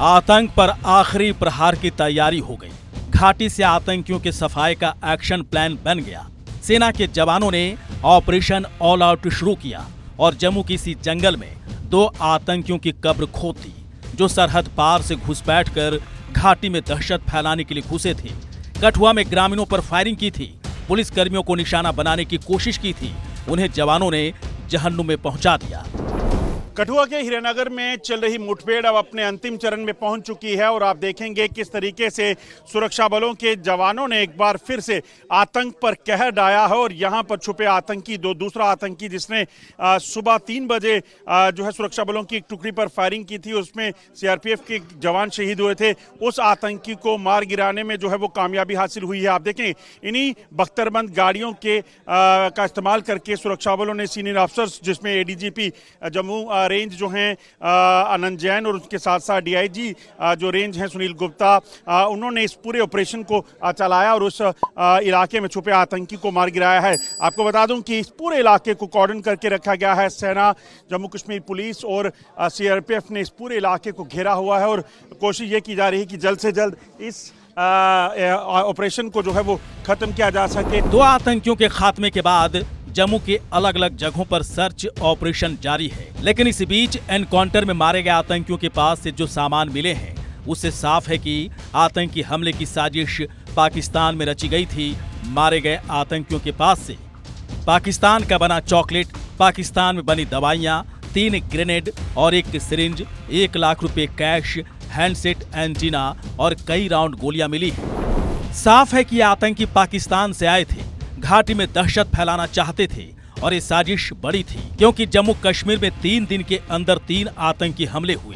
आतंक पर आखिरी प्रहार की तैयारी हो गई। घाटी से आतंकियों के सफाई का एक्शन प्लान बन गया। सेना के जवानों ने ऑपरेशन ऑल आउट शुरू किया और जम्मू की इसी जंगल में 2 आतंकियों की कब्र खोद दी, जो सरहद पार से घुसपैठ कर घाटी में दहशत फैलाने के लिए घुसे थे। कठुआ में ग्रामीणों पर फायरिंग की थी, पुलिस कर्मियों को निशाना बनाने की कोशिश की थी। उन्हें जवानों ने जहन्नुम में पहुंचा दिया। कठुआ के हीरानगर में चल रही मुठभेड़ अब अपने अंतिम चरण में पहुंच चुकी है और आप देखेंगे किस तरीके से सुरक्षा बलों के जवानों ने एक बार फिर से आतंक पर कहर ढाया है। और यहां पर छुपे आतंकी दूसरा आतंकी जिसने सुबह 3 बजे जो है सुरक्षा बलों की एक टुकड़ी पर फायरिंग की थी, उसमें सीआरपीएफ के जवान शहीद हुए थे। उस आतंकी को मार गिराने में जो है वो कामयाबी हासिल हुई है। आप देखें इन्हीं बख्तरबंद गाड़ियों के का इस्तेमाल करके सुरक्षा बलों ने सीनियर अफसर्स जिसमें एडीजीपी जम्मू रेंज जो हैं आनंद जैन और उसके साथ साथ डीआईजी जो रेंज हैं सुनील गुप्ता, उन्होंने इस पूरे ऑपरेशन को चलाया और उस इलाके में छुपे आतंकी को मार गिराया है। आपको बता दूं कि इस पूरे इलाके को कॉर्डन करके रखा गया है। सेना, जम्मू कश्मीर पुलिस और सीआरपीएफ ने इस पूरे इलाके को घेरा हुआ है और कोशिश ये की जा रही है कि जल्द से जल्द इस ऑपरेशन को जो है वो खत्म किया जा सके। 2 आतंकियों के खात्मे के बाद जम्मू के अलग अलग जगहों पर सर्च ऑपरेशन जारी है, लेकिन इसी बीच एनकाउंटर में मारे गए आतंकियों के पास से जो सामान मिले हैं उससे साफ है कि आतंकी हमले की साजिश पाकिस्तान में रची गई थी। मारे गए आतंकियों के पास से पाकिस्तान का बना चॉकलेट, पाकिस्तान में बनी दवाइयां, 3 ग्रेनेड और 1 सिरिंज, 1 लाख रुपए कैश, हैंडसेट, एंजीना और कई राउंड गोलियां मिली हैं। साफ है कि आतंकी पाकिस्तान से आए थे, घाटी में दहशत फैलाना चाहते थे और ये साजिश बड़ी थी, क्योंकि जम्मू कश्मीर में 3 दिन के अंदर 3 आतंकी हमले हुए।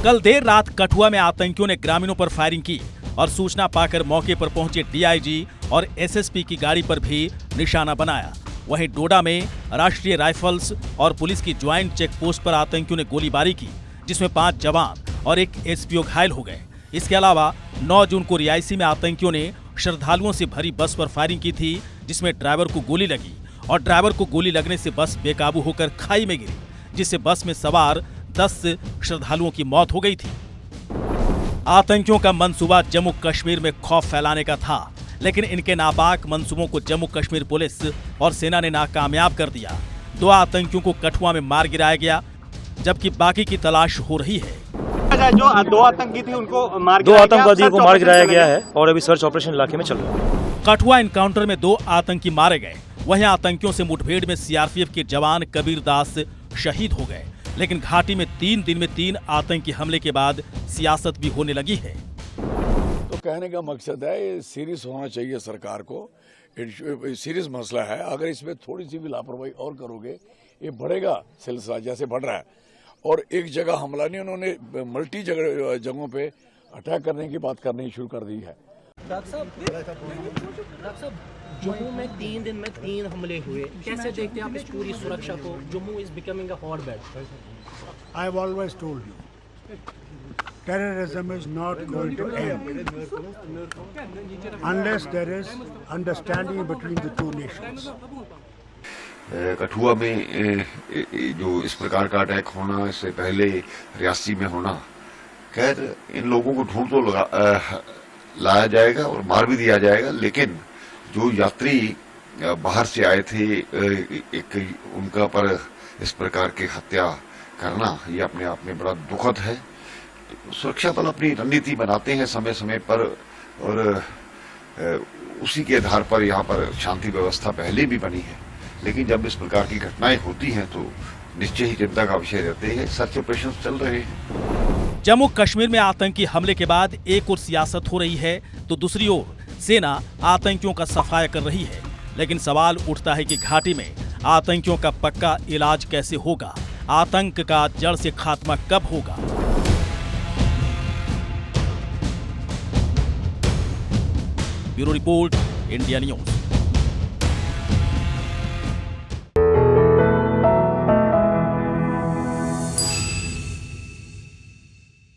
कल देर रात कठुआ में आतंकियों ने ग्रामीणों पर फायरिंग की और सूचना पाकर मौके पर पहुंचे डीआईजी और एसएसपी की गाड़ी पर भी निशाना बनाया। वहीं डोडा में राष्ट्रीय राइफल्स और पुलिस की ज्वाइंट चेक पोस्ट पर आतंकियों ने गोलीबारी की, जिसमें 5 जवान और 1 एसपीओ घायल हो गए। इसके अलावा 9 जून को रियासी में आतंकियों ने श्रद्धालुओं से भरी बस पर फायरिंग की थी, जिसमें ड्राइवर को गोली लगी और ड्राइवर को गोली लगने से बस बेकाबू होकर खाई में गिरी, जिससे बस में सवार 10 श्रद्धालुओं की मौत हो गई थी। आतंकियों का मंसूबा जम्मू कश्मीर में खौफ फैलाने का था, लेकिन इनके नापाक मंसूबों को जम्मू कश्मीर पुलिस और सेना ने नाकामयाब कर दिया। 2 आतंकियों को कठुआ में मार गिराया गया, जबकि बाकी की तलाश हो रही है। जो 2 आतंकी थे उनको 2 आतंकवादियों को मार गिराया गया है और अभी सर्च ऑपरेशन इलाके में चल रहा है। कठुआ एनकाउंटर में 2 आतंकी मारे गए। वहीं आतंकियों से मुठभेड़ में सीआरपीएफ के जवान कबीर दास शहीद हो गए। लेकिन घाटी में 3 दिन में 3 आतंकी हमले के बाद सियासत भी होने लगी है। तो कहने का मकसद है ये सीरियस होना चाहिए सरकार को। सीरियस मसला है, अगर इसमें थोड़ी सी भी लापरवाही और करोगे ये बढ़ेगा सिलसिला जैसे बढ़ रहा है। और एक जगह हमला नहीं, उन्होंने मल्टी जगहों पे अटैक करने की बात करनी शुरू कर दी है। डॉक्टर साहब जम्मू में 3 दिन में 3 हमले हुए, कैसे देखते हैं आप इस पूरी सुरक्षा को? Jammu is becoming a hotbed. I have always told you, terrorism is not going to end unless there is understanding between the 2 nations. Kathua में जो इस प्रकार का अटैक होना, इससे पहले रियासी में होना, खैर इन लोगों को ढूंढ तो लाया जाएगा और मार भी दिया जाएगा, लेकिन जो यात्री बाहर से आए थे एक उनका पर इस प्रकार की हत्या करना ये अपने आप में बड़ा दुखद है। सुरक्षा बल अपनी रणनीति बनाते हैं समय समय पर और उसी के आधार पर यहाँ पर शांति व्यवस्था पहले भी बनी है, लेकिन जब इस प्रकार की घटनाएं होती हैं तो निश्चय ही चिंता का विषय रहते हैं। सर्च ऑपरेशन चल रहे हैं। जम्मू कश्मीर में आतंकी हमले के बाद एक ओर सियासत हो रही है तो दूसरी ओर सेना आतंकियों का सफाया कर रही है। लेकिन सवाल उठता है कि घाटी में आतंकियों का पक्का इलाज कैसे होगा? आतंक का जड़ से खात्मा कब होगा? Bureau report, India news.